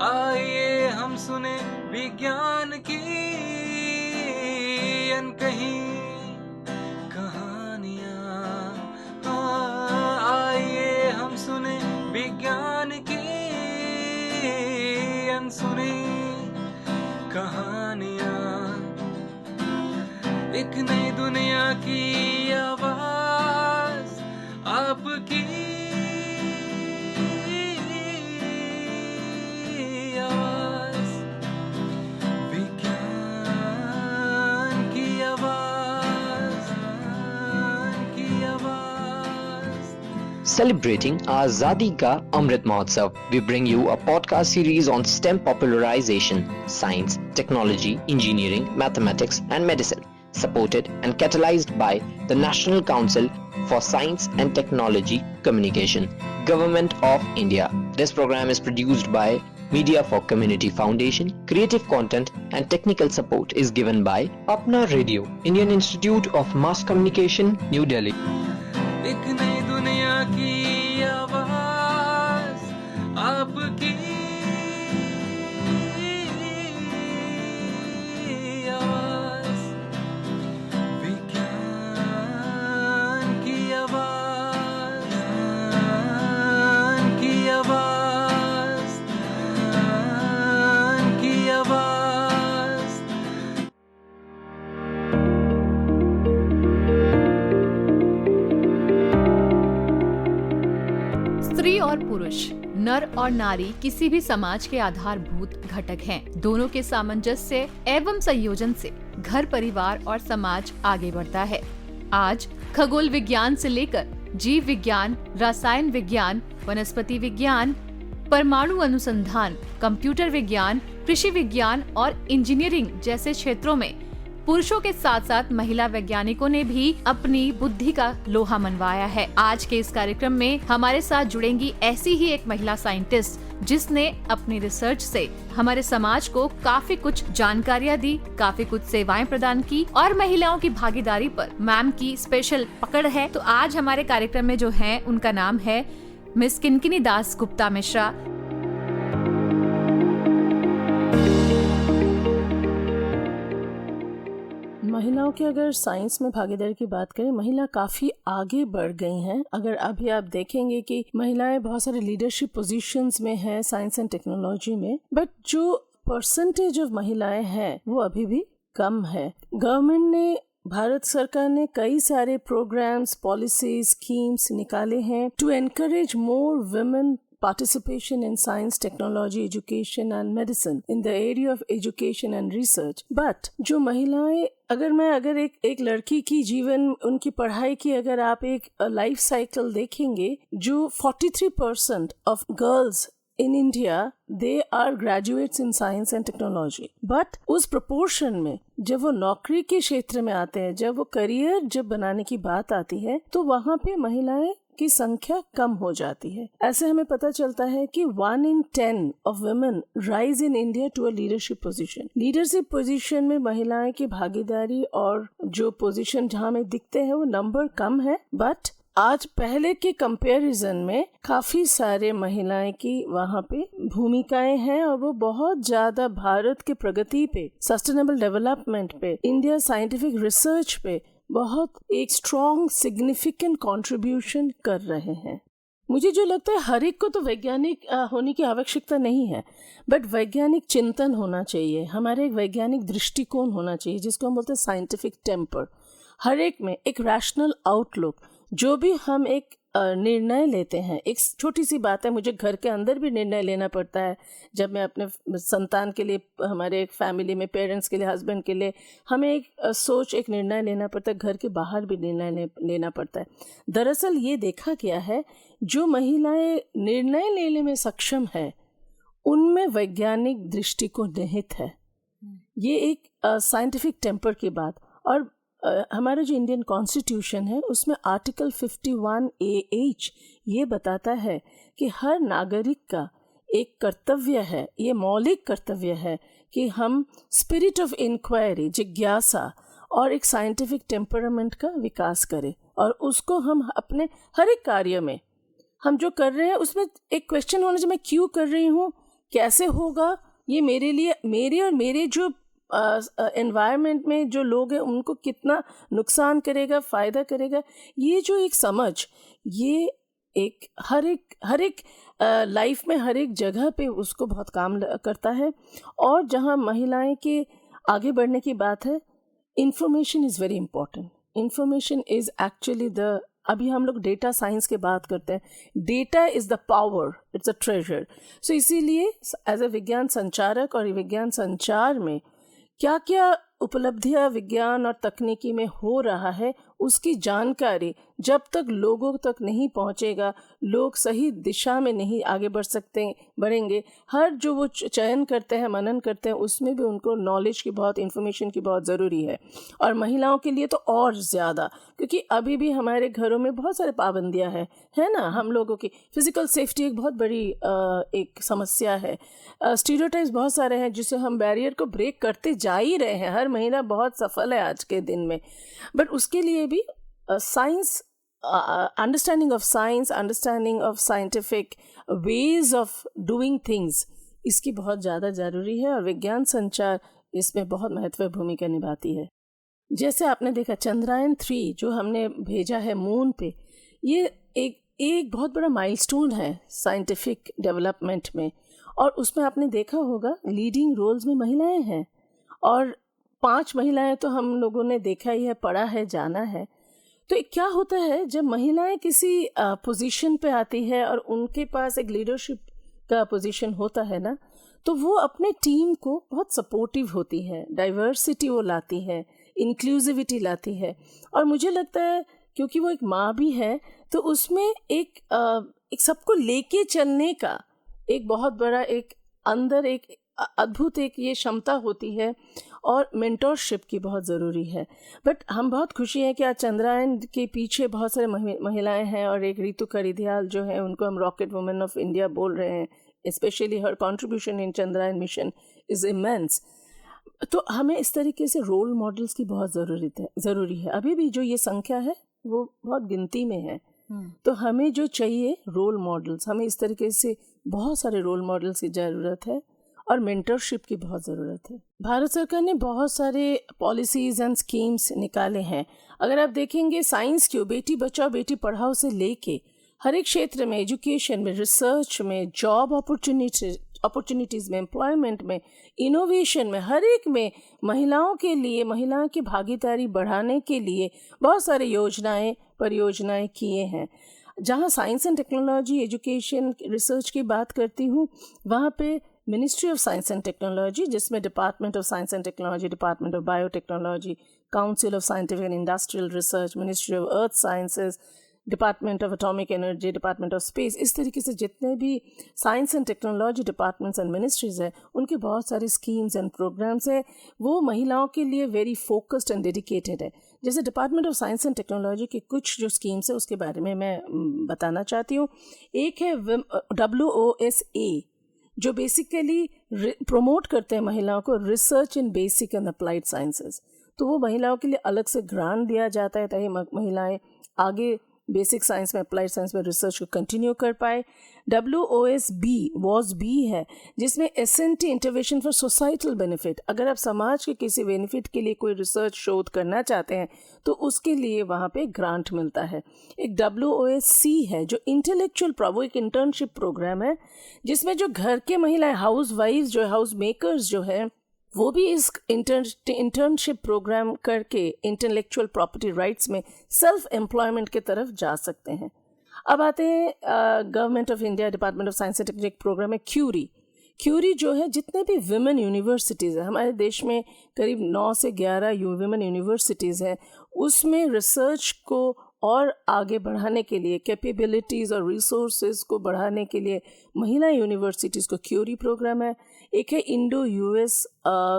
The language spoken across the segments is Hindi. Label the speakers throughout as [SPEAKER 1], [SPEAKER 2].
[SPEAKER 1] आइए हम सुने विज्ञान की अनकही कहानियाँ। आइए हम सुने विज्ञान की अनसुनी कहानियाँ। एक नई दुनिया की आवाज़ आपकी आवाज़, विज्ञान की आवाज़, की आवाज़।
[SPEAKER 2] Celebrating Azadi Ka Amrit Mahotsav, we bring you a podcast series on STEM popularization, science, technology, engineering, mathematics and medicine, supported and catalyzed by the National Council for Science and Technology Communication, Government of India. This program is produced by Media for Community Foundation. Creative content and technical support is given by Apna Radio, Indian Institute of Mass Communication, New Delhi.
[SPEAKER 1] एक नई दुनिया की आवाज़ आपकी आवाज़, विज्ञान की आवाज़, की आवाज़, की आवाज़।
[SPEAKER 3] स्त्री और पुरुष, नर और नारी किसी भी समाज के आधारभूत घटक हैं। दोनों के सामंजस्य एवं संयोजन से घर, परिवार और समाज आगे बढ़ता है। आज खगोल विज्ञान से लेकर जीव विज्ञान, रसायन विज्ञान, वनस्पति विज्ञान, परमाणु अनुसंधान, कंप्यूटर विज्ञान, कृषि विज्ञान और इंजीनियरिंग जैसे क्षेत्रों में पुरुषों के साथ साथ महिला वैज्ञानिकों ने भी अपनी बुद्धि का लोहा मनवाया है। आज के इस कार्यक्रम में हमारे साथ जुड़ेंगी ऐसी ही एक महिला साइंटिस्ट जिसने अपनी रिसर्च से हमारे समाज को काफी कुछ जानकारियां दी, काफी कुछ सेवाएं प्रदान की और महिलाओं की भागीदारी पर मैम की स्पेशल पकड़ है। तो आज हमारे कार्यक्रम में जो है उनका नाम है मिस किनकिनी दास गुप्ता मिश्रा।
[SPEAKER 4] महिलाओं की अगर साइंस में भागीदारी की बात करें, महिला काफी आगे बढ़ गई हैं। अगर अभी आप देखेंगे कि महिलाएं बहुत सारे लीडरशिप पोजीशंस में हैं साइंस एंड टेक्नोलॉजी में, बट जो परसेंटेज ऑफ महिलाएं हैं वो अभी भी कम है। गवर्नमेंट ने, भारत सरकार ने कई सारे प्रोग्राम्स, पॉलिसीज, स्कीम्स निकाले हैं to encourage more women participation in science, technology, education and medicine in the area of education and research. But जो महिलाएं, अगर एक लड़की की जीवन, उनकी पढ़ाई की अगर आप एक लाइफ साइकिल देखेंगे, जो 43% of girls in India they are graduates in science and technology. But उस proportion में जब वो नौकरी के क्षेत्र में आते हैं, जब वो करियर जब बनाने की बात आती है, तो वहाँ पे महिलाएं की संख्या कम हो जाती है। ऐसे हमें पता चलता है कि 1 in 10 of women rise in India to a leadership position. Leadership position में महिलाएं की भागीदारी और जो पोजीशन जहाँ में दिखते हैं वो नंबर कम है, बट आज पहले के कंपैरिजन में काफी सारे महिलाएं की वहाँ पे भूमिकाएं हैं और वो बहुत ज्यादा भारत के प्रगति पे, सस्टेनेबल डेवलपमेंट पे, इंडिया साइंटिफिक रिसर्च पे बहुत एक स्ट्रॉन्ग सिग्निफिकेंट कंट्रीब्यूशन कर रहे हैं। मुझे जो लगता है हर एक को तो वैज्ञानिक होने की आवश्यकता नहीं है, बट वैज्ञानिक चिंतन होना चाहिए, हमारे एक वैज्ञानिक दृष्टिकोण होना चाहिए जिसको हम बोलते हैं साइंटिफिक टेम्पर। हर एक में एक रैशनल आउटलुक, जो भी हम एक निर्णय लेते हैं, एक छोटी सी बात है, मुझे घर के अंदर भी निर्णय लेना पड़ता है जब मैं अपने संतान के लिए, हमारे एक फैमिली में पेरेंट्स के लिए, हस्बैंड के लिए, हमें एक सोच, एक निर्णय लेना पड़ता है, घर के बाहर भी निर्णय लेना पड़ता है। दरअसल ये देखा गया है जो महिलाएं निर्णय लेने में सक्षम है उनमें वैज्ञानिक दृष्टिकोण निहित है। ये एक साइंटिफिक टेम्पर की बात। और हमारा जो इंडियन कॉन्स्टिट्यूशन है उसमें आर्टिकल 51AH ये बताता है कि हर नागरिक का एक कर्तव्य है, ये मौलिक कर्तव्य है कि हम स्पिरिट ऑफ इंक्वायरी, जिज्ञासा और एक साइंटिफिक टेम्परामेंट का विकास करें और उसको हम अपने हर एक कार्य में हम जो कर रहे हैं उसमें एक क्वेश्चन होना चाहिए, मैं क्यों कर रही हूँ, कैसे होगा ये मेरे और मेरे जो एनवायरनमेंट में जो लोग हैं उनको कितना नुकसान करेगा, फ़ायदा करेगा, ये जो एक समझ, ये एक हर एक लाइफ में हर एक जगह पे उसको बहुत काम करता है। और जहाँ महिलाएं के आगे बढ़ने की बात है, information is very important. Information is actually अभी हम लोग डेटा साइंस की बात करते हैं, data is the power, it's a treasure. So इसीलिए एज अ विज्ञान संचारक और विज्ञान संचार में क्या क्या उपलब्धियां विज्ञान और तकनीकी में हो रहा है, उसकी जानकारी जब तक लोगों तक नहीं पहुंचेगा, लोग सही दिशा में नहीं आगे बढ़ेंगे। हर जो वो चयन करते हैं, मनन करते हैं, उसमें भी उनको नॉलेज की बहुत, इन्फॉर्मेशन की बहुत ज़रूरी है। और महिलाओं के लिए तो और ज़्यादा, क्योंकि अभी भी हमारे घरों में बहुत सारे पाबंदियां हैं, है ना। हम लोगों की फिज़िकल सेफ्टी एक बहुत बड़ी एक समस्या है। स्टीरियोटाइप्स बहुत सारे हैं जिसे हम बैरियर को ब्रेक करते जा ही रहे हैं। हर महिला बहुत सफल है आज के दिन में, बट उसके लिए भी science, understanding of science, understanding of scientific ways of doing things, इसकी बहुत ज़्यादा ज़रूरी है। और विज्ञान संचार इसमें बहुत महत्वपूर्ण भूमिका निभाती है। जैसे आपने देखा चंद्रयान 3 जो हमने भेजा है मून पे, ये एक बहुत बड़ा माइलस्टोन है साइंटिफिक डेवलपमेंट में। और उसमें आपने देखा होगा लीडिंग रोल्स में महिलाएं हैं, और 5 महिलाएं तो हम लोगों ने देखा ही है, पढ़ा है, जाना है। तो क्या होता है जब महिलाएं किसी पोजीशन पे आती है और उनके पास एक लीडरशिप का पोजीशन होता है ना, तो वो अपने टीम को बहुत सपोर्टिव होती है, डाइवर्सिटी वो लाती है, इंक्लूसिविटी लाती है। और मुझे लगता है क्योंकि वो एक माँ भी है, तो उसमें एक सबको लेके चलने का एक बहुत बड़ा एक अंदर एक अद्भुत एक ये क्षमता होती है, और मेंटरशिप की बहुत ज़रूरी है। बट हम बहुत खुशी है कि आज चंद्रयान के पीछे बहुत सारे महिलाएं हैं, और एक रितु करिदियाल जो है उनको हम रॉकेट वुमेन ऑफ इंडिया बोल रहे हैं। Specially her contribution in Chandrayaan mission is immense. तो हमें इस तरीके से रोल मॉडल्स की बहुत ज़रूरी है। अभी भी जो ये संख्या है वो बहुत गिनती में है, तो हमें जो चाहिए रोल मॉडल्स, हमें इस तरीके से बहुत सारे रोल मॉडल्स की ज़रूरत है, और मेंटरशिप की बहुत ज़रूरत है। भारत सरकार ने बहुत सारे पॉलिसीज़ एंड स्कीम्स निकाले हैं। अगर आप देखेंगे साइंस क्यों, बेटी बचाओ बेटी पढ़ाओ से लेके हर एक क्षेत्र में, एजुकेशन में, रिसर्च में, जॉब अपॉर्चुनिटीज़ में, एम्प्लॉयमेंट में, इनोवेशन में, हर एक में महिलाओं के लिए, महिलाओं की भागीदारी बढ़ाने के लिए बहुत सारे परियोजनाएं किए हैं। जहाँ science and technology, education, research की बात करती हूँ, वहाँ पे ministry of science and technology, जिसमें department of science and technology, department of biotechnology, council of scientific and industrial research, ministry of earth sciences, department of atomic energy, department of space, इस तरीके से जितने भी science and technology departments and ministries हैं, उनके बहुत सारे स्कीम्स एंड प्रोग्राम्स हैं। वो महिलाओं के लिए वेरी फोकस्ड एंड डेडिकेटेड है। जैसे department of science and technology के कुछ जो स्कीम्स है उसके बारे में मैं बताना चाहती हूँ। एक है WOSA, जो बेसिकली प्रमोट करते हैं महिलाओं को research in basic and applied sciences. तो वो महिलाओं के लिए अलग से ग्रांट दिया जाता है ताकि महिलाएं आगे बेसिक साइंस में, अप्लाइड साइंस में रिसर्च को कंटिन्यू कर पाए। WOSB है जिसमें SNT, intervention for societal benefit. अगर आप समाज के किसी बेनिफिट के लिए कोई रिसर्च शोध करना चाहते हैं तो उसके लिए वहाँ पे ग्रांट मिलता है। एक WOSC है जो इंटेलेक्चुअल, वो एक इंटर्नशिप प्रोग्राम है जिसमें जो घर के महिलाएं, हाउस वाइफ जो है, हाउस मेकर्स जो है, वो भी इस इंटर्नशिप प्रोग्राम करके इंटेलेक्चुअल प्रॉपर्टी राइट्स में सेल्फ एम्प्लॉयमेंट की तरफ जा सकते हैं। अब आते हैं government of India, department of science and technology program है क्यूरी जो है, जितने भी विमेन यूनिवर्सिटीज़ हैं हमारे देश में, करीब 9 से 11 विमेन यूनिवर्सिटीज़ हैं, उसमें रिसर्च को और आगे बढ़ाने के लिए, कैपेबिलिटीज़ और रिसोर्सेज को बढ़ाने के लिए महिला यूनिवर्सिटीज़ को क्यूरी प्रोग्राम है। एक है इंडो-US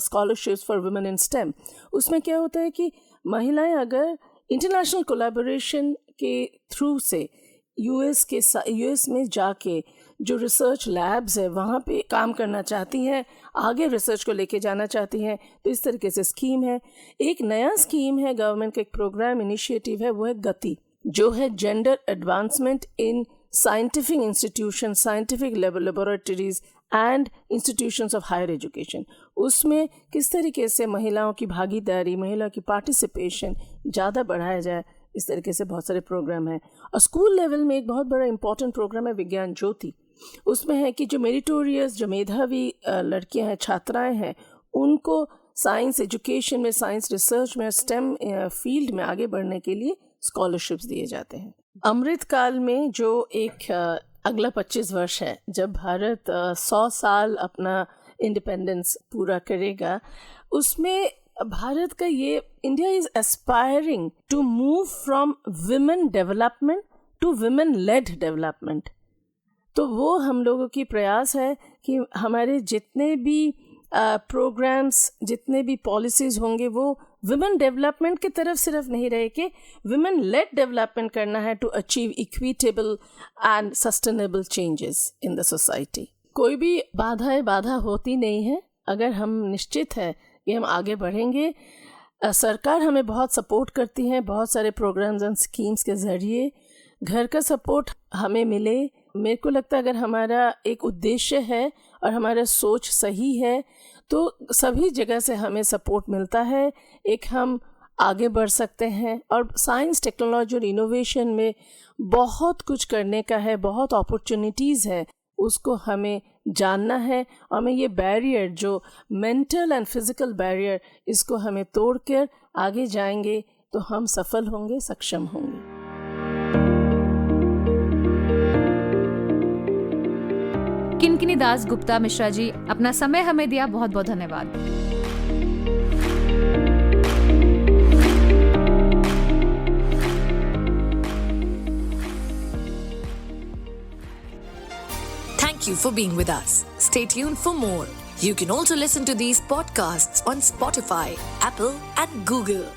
[SPEAKER 4] scholarships for women in STEM. उसमें क्या होता है कि महिलाएं अगर इंटरनेशनल कोलैबोरेशन के थ्रू से यूएस में जाके जो रिसर्च लैब्स है वहाँ पे काम करना चाहती हैं, आगे रिसर्च को लेके जाना चाहती हैं, तो इस तरीके से स्कीम है। एक नया स्कीम है, गवर्नमेंट का एक प्रोग्राम इनिशिएटिव है, वो है गति, जो है gender advancement in scientific institution, scientific laboratories and institutions of higher education, उसमें किस तरीके से महिलाओं की भागीदारी, महिलाओं की पार्टिसिपेशन ज़्यादा बढ़ाया जाए, इस तरीके से बहुत सारे प्रोग्राम हैं। और स्कूल लेवल में एक बहुत बड़ा इम्पोर्टेंट प्रोग्राम है विज्ञान ज्योति। उसमें है कि जो मेरिटोरियस, जो मेधावी लड़कियां हैं, छात्राएं हैं, उनको साइंस एजुकेशन में, साइंस रिसर्च में, स्टेम फील्ड में आगे बढ़ने के लिए स्कॉलरशिप्स दिए जाते हैं। अमृत काल में जो एक अगला 25 वर्ष है, जब भारत 100 साल अपना इंडिपेंडेंस पूरा करेगा, उसमें भारत का ये, India is aspiring to move from women development to women led development. तो वो हम लोगों की प्रयास है कि हमारे जितने भी प्रोग्राम्स, जितने भी पॉलिसीज होंगे, वो विमेन डेवलपमेंट की तरफ सिर्फ नहीं रहे कि विमेन लेड डेवलपमेंट करना है to achieve equitable and sustainable changes in the society. कोई भी बाधा होती नहीं है अगर हम निश्चित है कि हम आगे बढ़ेंगे। सरकार हमें बहुत सपोर्ट करती है, बहुत सारे प्रोग्राम्स एंड स्कीम्स के ज़रिए। घर का सपोर्ट हमें मिले, मेरे को लगता है अगर हमारा एक उद्देश्य है और हमारा सोच सही है तो सभी जगह से हमें सपोर्ट मिलता है, एक हम आगे बढ़ सकते हैं। और साइंस, टेक्नोलॉजी और इनोवेशन में बहुत कुछ करने का है, बहुत अपॉर्चुनिटीज़ है, उसको हमें जानना है। और हमें ये बैरियर, जो मेंटल एंड फिजिकल बैरियर, इसको हमें तोड़कर आगे जाएंगे तो हम सफल होंगे, सक्षम होंगे।
[SPEAKER 3] किनकिनी दास गुप्ता मिश्रा जी, अपना समय हमें दिया, बहुत बहुत धन्यवाद।
[SPEAKER 5] Thank you for being with us. Stay tuned for more. You can also listen to these podcasts on Spotify, Apple, and Google.